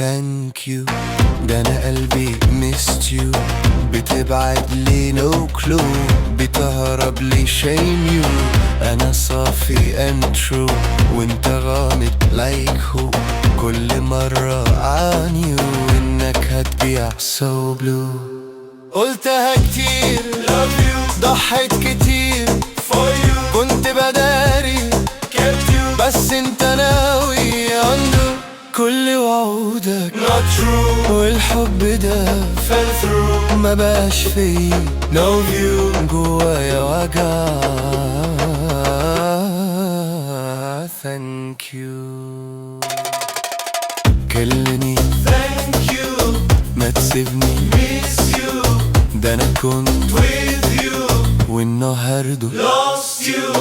thank you. ده انا قلبي missed you. بتبعد لي no clue. بتهرب لي shame you. انا صافي and true وانت غامض like who. كل مرة عن you انك هتبيع so blue. قلتها كتير love you. ضحيت كتير for you. كنت بداري kept you. بس انت ناوي undo كل وعودك not true. والحب ده fell through. ما بقاش فيه no view. جوايا وجع thank you. كلني thank you. ما تسيبني miss you. ده انا كنت with you والنهارده lost you.